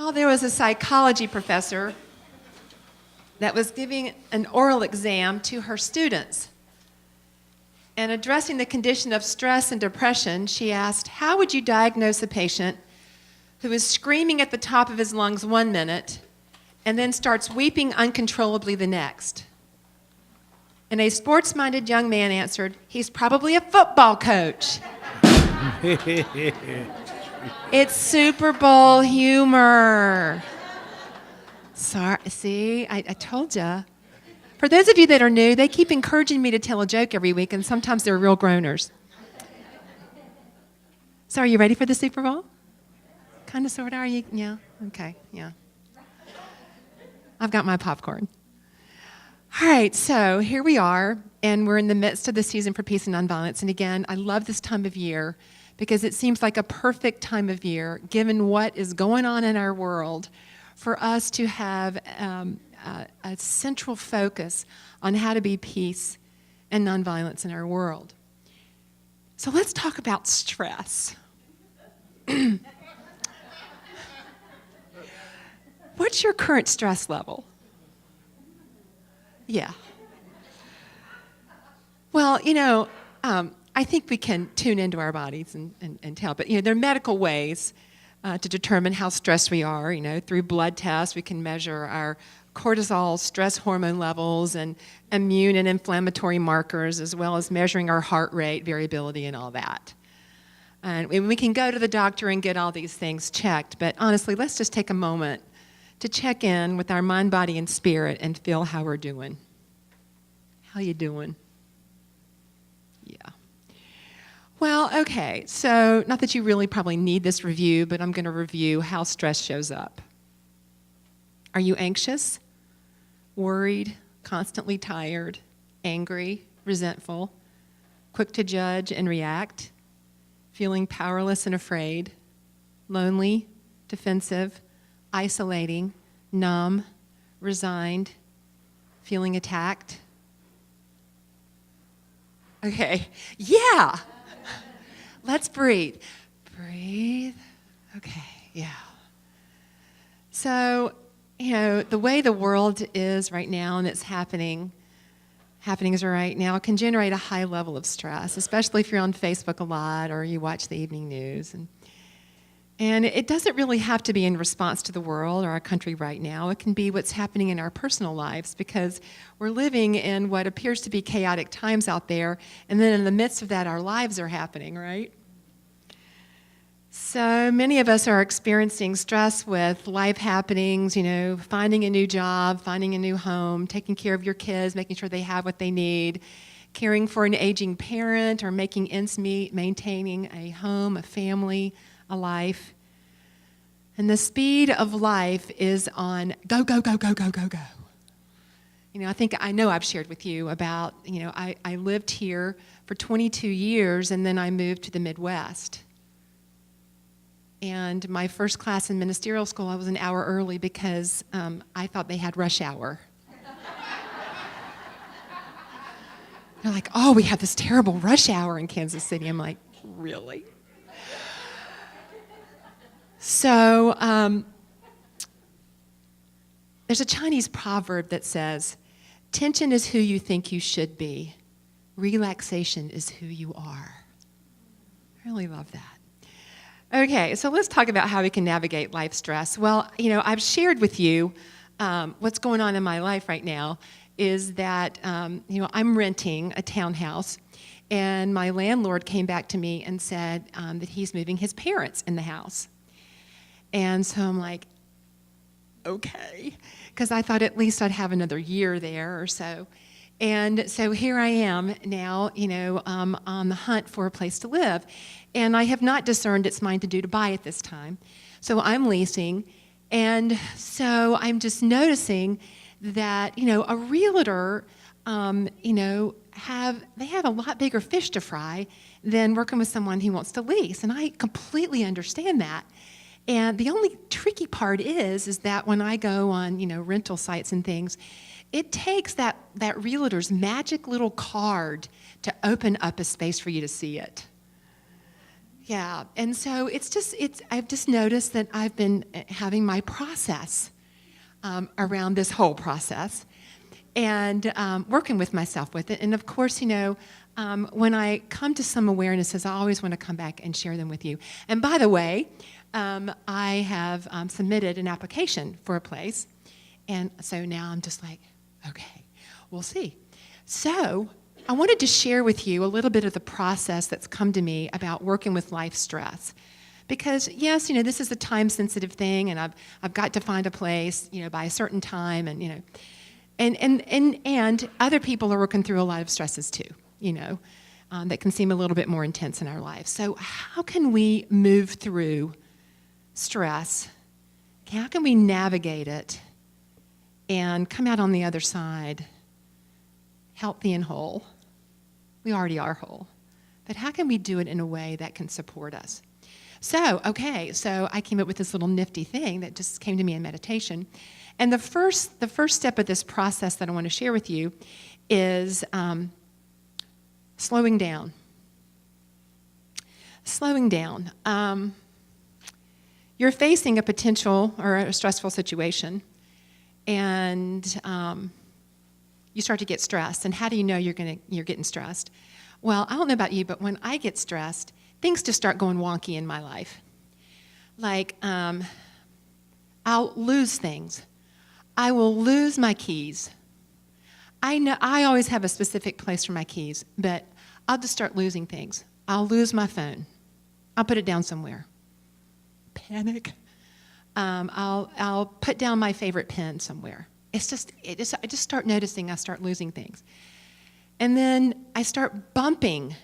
Well, there was a psychology professor that was giving an oral exam to her students. And addressing the condition of stress and depression, she asked, how would you diagnose a patient who is screaming at the top of his lungs 1 minute and then starts weeping uncontrollably the next? And a sports-minded young man answered, he's probably a football coach. It's Super Bowl humor. Sorry, see, I told you. For those of you that are new, they keep encouraging me to tell a joke every week, and sometimes they're real groaners. So are you ready for the Super Bowl? Kind of, sort of, are you? Yeah? Okay, yeah. I've got my popcorn. All right, so here we are, and we're in the midst of the season for peace and nonviolence. And again, I love this time of year because it seems like a perfect time of year, given what is going on in our world, for us to have a central focus on how to be peace and nonviolence in our world. So let's talk about stress. What's your current stress level? Yeah. Well, I think we can tune into our bodies and tell, but there are medical ways to determine how stressed we are. Through blood tests, we can measure our cortisol, stress hormone levels, and immune and inflammatory markers, as well as measuring our heart rate variability and all that. And we can go to the doctor and get all these things checked, but honestly, let's just take a moment to check in with our mind, body, and spirit and feel how we're doing. How you doing? Yeah. Well, okay, so not that you really probably need this review, but I'm going to review how stress shows up. Are you anxious, worried, constantly tired, angry, resentful, quick to judge and react, feeling powerless and afraid, lonely, defensive, isolating, numb, resigned, feeling attacked? Okay, yeah. Let's breathe. Breathe. Okay, yeah. So, the way the world is right now and it's happenings right now can generate a high level of stress, especially if you're on Facebook a lot or you watch the evening news. And it doesn't really have to be in response to the world or our country right now. It can be what's happening in our personal lives, because we're living in what appears to be chaotic times out there, and then in the midst of that, our lives are happening, right? So many of us are experiencing stress with life happenings, finding a new job, finding a new home, taking care of your kids, making sure they have what they need, caring for an aging parent, or making ends meet, maintaining a home, a family, a life. And the speed of life is on go, go, go, go, go, go, go. I know I've shared with you about, I lived here for 22 years, and then I moved to the Midwest. And my first class in ministerial school, I was an hour early because I thought they had rush hour. They're like, oh, we have this terrible rush hour in Kansas City. I'm like, really? So there's a Chinese proverb that says, tension is who you think you should be. Relaxation is who you are. I really love that. Okay, so let's talk about how we can navigate life stress. Well, I've shared with you what's going on in my life right now is that, I'm renting a townhouse, and my landlord came back to me and said that he's moving his parents in the house. And so I'm like, okay, because I thought at least I'd have another year there or so. And so here I am now, on the hunt for a place to live. And I have not discerned it's mine to do to buy at this time. So I'm leasing. And so I'm just noticing that, a realtor, they have a lot bigger fish to fry than working with someone who wants to lease. And I completely understand that. And the only tricky part is that when I go on, rental sites and things, it takes that realtor's magic little card to open up a space for you to see it. Yeah, and so I've just noticed that I've been having my process around this whole process and working with myself with it. And of course, when I come to some awarenesses, I always want to come back and share them with you. And by the way, I have submitted an application for a place. And so now I'm just like, okay, we'll see. So I wanted to share with you a little bit of the process that's come to me about working with life stress. Because yes, this is a time-sensitive thing, and I've got to find a place, by a certain time, and and other people are working through a lot of stresses too, that can seem a little bit more intense in our lives. So how can we move through stress? How can we navigate it and come out on the other side healthy and whole? We already are whole. But how can we do it in a way that can support us? So I came up with this little nifty thing that just came to me in meditation. And the first step of this process that I want to share with you is slowing down. Slowing down. You're facing a potential or a stressful situation, and you start to get stressed. And how do you know you're getting stressed? Well, I don't know about you, but when I get stressed, things just start going wonky in my life. Like, I'll lose things. I will lose my keys. I know I always have a specific place for my keys, but I'll just start losing things. I'll lose my phone. I'll put it down somewhere. Panic. I'll put down my favorite pen somewhere. I just start noticing I start losing things. And then I start bumping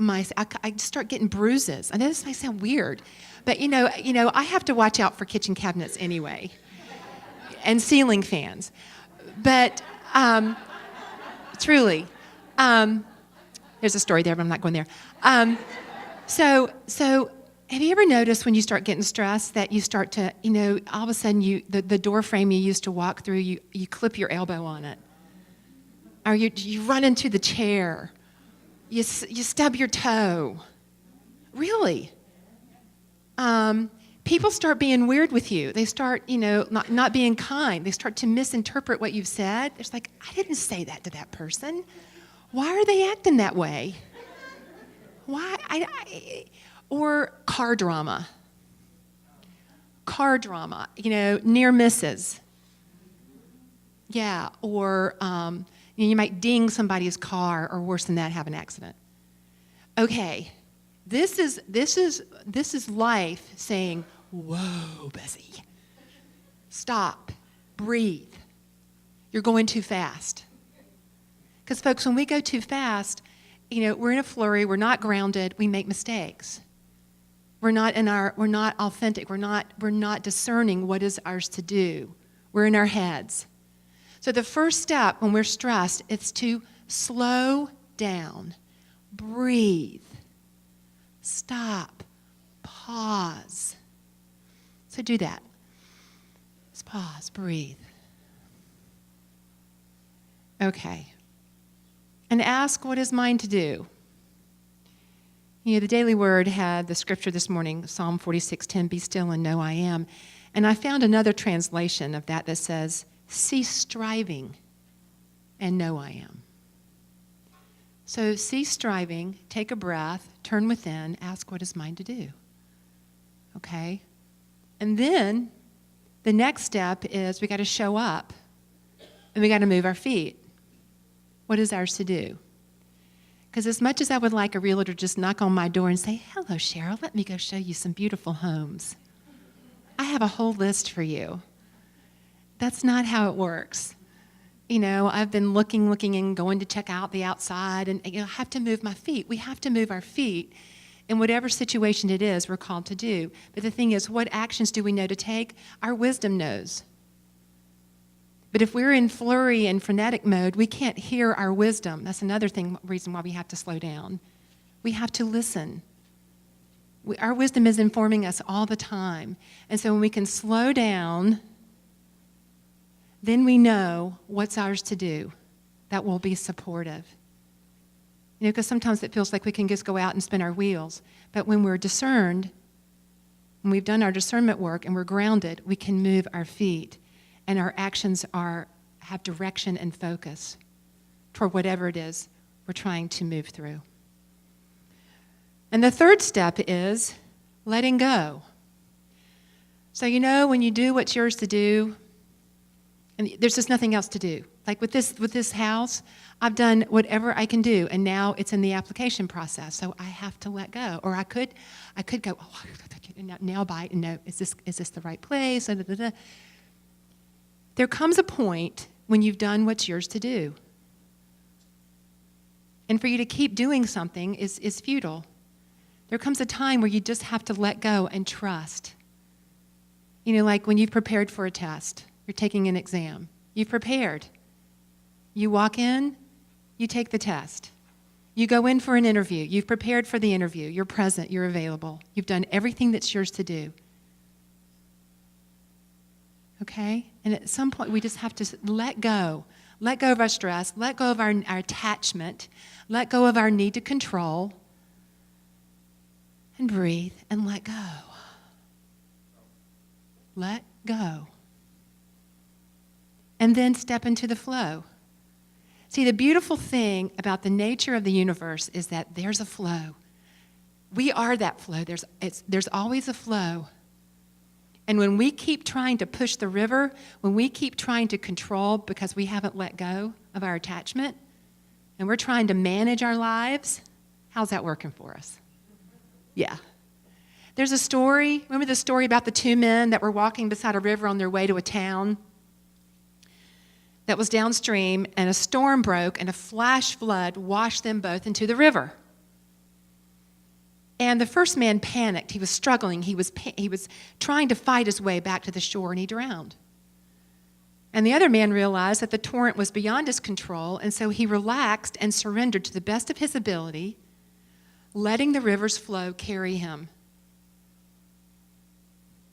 I just start getting bruises. I know this might sound weird, but I have to watch out for kitchen cabinets anyway, and ceiling fans. But truly, there's a story there, but I'm not going there. So have you ever noticed when you start getting stressed that you start to, all of a sudden the door frame you used to walk through, you clip your elbow on it, or you run into the chair. You stub your toe. Really? People start being weird with you. They start, not being kind. They start to misinterpret what you've said. It's like, I didn't say that to that person. Why are they acting that way? Why? Or car drama. Car drama, near misses. Yeah, or you might ding somebody's car, or worse than that, have an accident. Okay, this is life saying, "Whoa, Bessie, stop, breathe. You're going too fast." Because folks, when we go too fast, we're in a flurry. We're not grounded. We make mistakes. We're not authentic. We're not discerning what is ours to do. We're in our heads. So the first step when we're stressed is to slow down, breathe, stop, pause. So do that. Just pause, breathe. Okay. And ask what is mine to do. The Daily Word had the scripture this morning, Psalm 46:10, "Be still and know I am." And I found another translation of that says, "Cease striving and know I am." So cease striving, take a breath, turn within, ask what is mine to do. Okay? And then the next step is we got to show up and we got to move our feet. What is ours to do? Because as much as I would like a realtor to just knock on my door and say, "Hello, Sheryl, let me go show you some beautiful homes. I have a whole list for you." That's not how it works. I've been looking and going to check out the outside, and I have to move my feet. We have to move our feet in whatever situation it is we're called to do. But the thing is, what actions do we know to take? Our wisdom knows. But if we're in flurry and frenetic mode, we can't hear our wisdom. That's another reason why we have to slow down. We have to listen. Our wisdom is informing us all the time. And so when we can slow down, then we know what's ours to do that will be supportive. Because sometimes it feels like we can just go out and spin our wheels. But when we're discerned, when we've done our discernment work and we're grounded, we can move our feet, and our actions have direction and focus toward whatever it is we're trying to move through. And the third step is letting go. So when you do what's yours to do, and there's just nothing else to do. Like with this house, I've done whatever I can do, and now it's in the application process. So I have to let go. Or I could go, nail bite, and no, is this the right place? There comes a point when you've done what's yours to do. And for you to keep doing something is futile. There comes a time where you just have to let go and trust. Like when you've prepared for a test, you're taking an exam. You've prepared. You walk in, you take the test. You go in for an interview. You've prepared for the interview. You're present. You're available. You've done everything that's yours to do. Okay? And at some point, we just have to let go. Let go of our stress. Let go of our attachment. Let go of our need to control. And breathe and let go. Let go. And then step into the flow. See, the beautiful thing about the nature of the universe is that there's a flow. We are that flow. There's always a flow. And when we keep trying to push the river, when we keep trying to control because we haven't let go of our attachment, and we're trying to manage our lives, how's that working for us? Yeah. There's a story. Remember the story about the two men that were walking beside a river on their way to a town that was downstream, and a storm broke, and a flash flood washed them both into the river. And the first man panicked. He was struggling. He was trying to fight his way back to the shore, and he drowned. And the other man realized that the torrent was beyond his control, and so he relaxed and surrendered to the best of his ability, letting the river's flow carry him.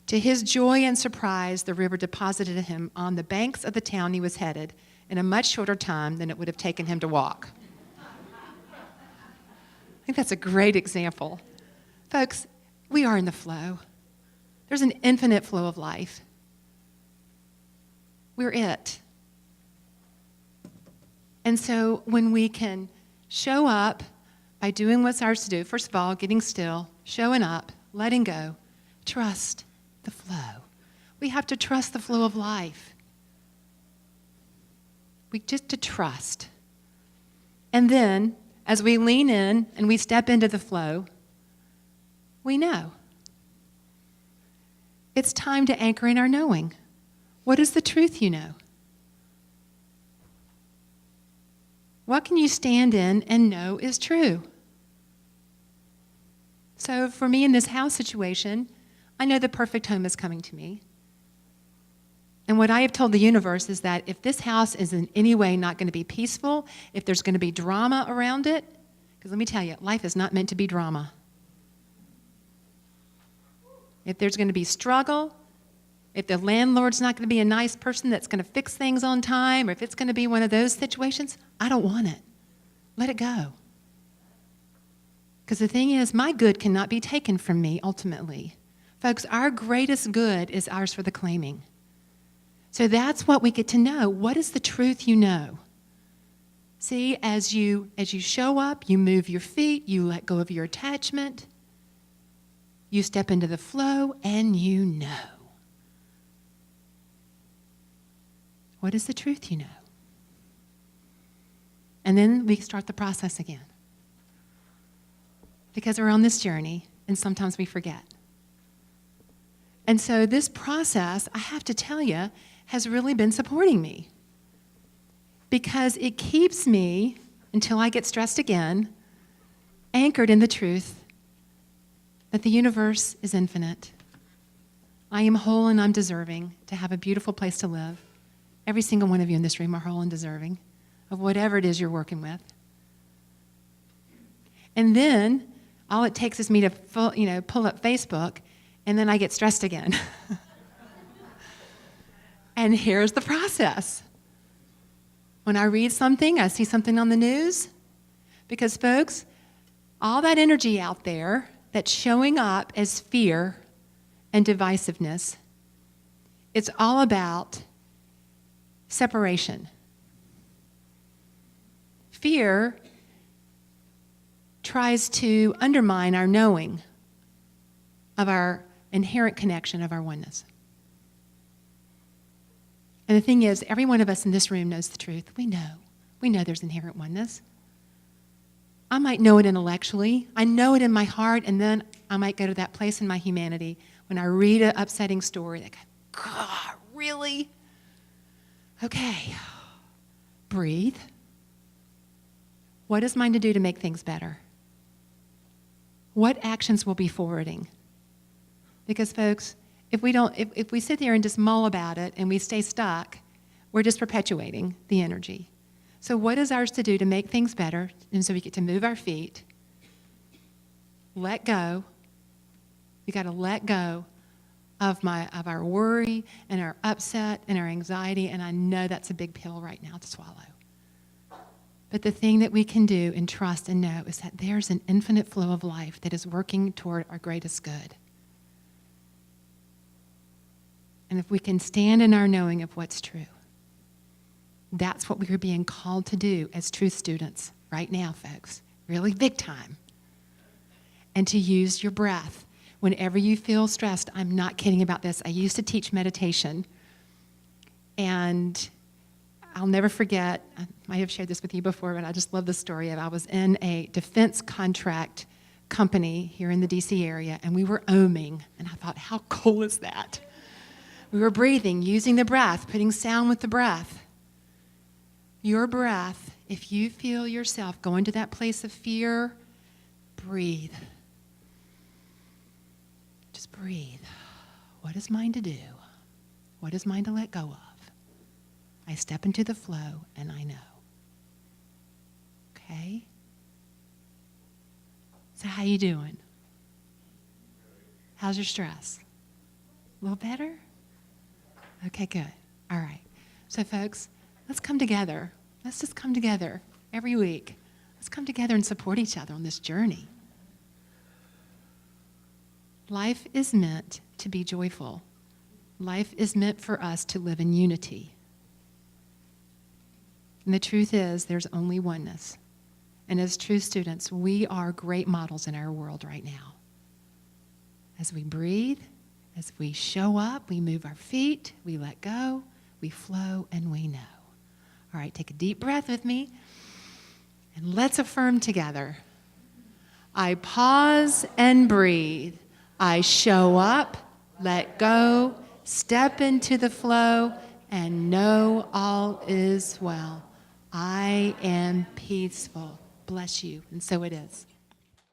To his joy and surprise, the river deposited him on the banks of the town he was headed in a much shorter time than it would have taken him to walk. I think that's a great example. Folks, we are in the flow. There's an infinite flow of life. We're it. And so when we can show up by doing what's ours to do, first of all, getting still, showing up, letting go, trust the flow. We have to trust the flow of life. We just to trust. And then, as we lean in and we step into the flow, we know. It's time to anchor in our knowing. What is the truth you know? What can you stand in and know is true? So for me in this house situation, I know the perfect home is coming to me. And what I have told the universe is that if this house is in any way not going to be peaceful, if there's going to be drama around it, because let me tell you, life is not meant to be drama. If there's going to be struggle, if the landlord's not going to be a nice person that's going to fix things on time, or if it's going to be one of those situations, I don't want it. Let it go. Because the thing is, my good cannot be taken from me ultimately. Folks, our greatest good is ours for the claiming. So that's what we get to know. What is the truth you know? See, as you show up, you move your feet, you let go of your attachment, you step into the flow, and you know. What is the truth you know? And then we start the process again. Because we're on this journey, and sometimes we forget. And so this process, I have to tell you, has really been supporting me. Because it keeps me, until I get stressed again, anchored in the truth that the universe is infinite. I am whole and I'm deserving to have a beautiful place to live. Every single one of you in this room are whole and deserving of whatever it is you're working with. And then all it takes is me to pull up Facebook, and then I get stressed again. And here's the process. When I read something, I see something on the news, Because, folks, all that energy out there that's showing up as fear and divisiveness, it's all about separation. Fear tries to undermine our knowing of our inherent connection of our oneness. And the thing is, every one of us in this room knows the truth. We know there's inherent oneness. I might know it intellectually. I know it in my heart, and then I might go to that place in my humanity when I read an upsetting story. I go, God, really? Okay, breathe. What is mine to do to make things better? What actions will be forwarding? Because, folks, if we sit there and just mull about it and we stay stuck, we're just perpetuating the energy. So what is ours to do to make things better? And so we get to move our feet, let go. We got to let go of our worry and our upset and our anxiety, and I know that's a big pill right now to swallow. But the thing that we can do and trust and know is that there's an infinite flow of life that is working toward our greatest good. And if we can stand in our knowing of what's true, that's what we are being called to do as truth students right now, folks. Really big time. And to use your breath. Whenever you feel stressed, I'm not kidding about this. I used to teach meditation. And I'll never forget, I might have shared this with you before, but I just love the story of I was in a defense contract company here in the D.C. area, and we were oming. And I thought, how cool is that? We were breathing, using the breath, putting sound with the breath. Your breath, if you feel yourself going to that place of fear, breathe. Just breathe. What is mine to do? What is mine to let go of? I step into the flow and I know. Okay? So how you doing? How's your stress? A little better? Okay, good. All right. So, folks, let's come together. Let's just come together every week. Let's come together and support each other on this journey. Life is meant to be joyful. Life is meant for us to live in unity. And the truth is, there's only oneness. And as true students, we are great models in our world right now. As we breathe, as we show up, we move our feet, we let go, we flow, and we know. All right, take a deep breath with me, and let's affirm together. I pause and breathe. I show up, let go, step into the flow, and know all is well. I am peaceful. Bless you, and so it is.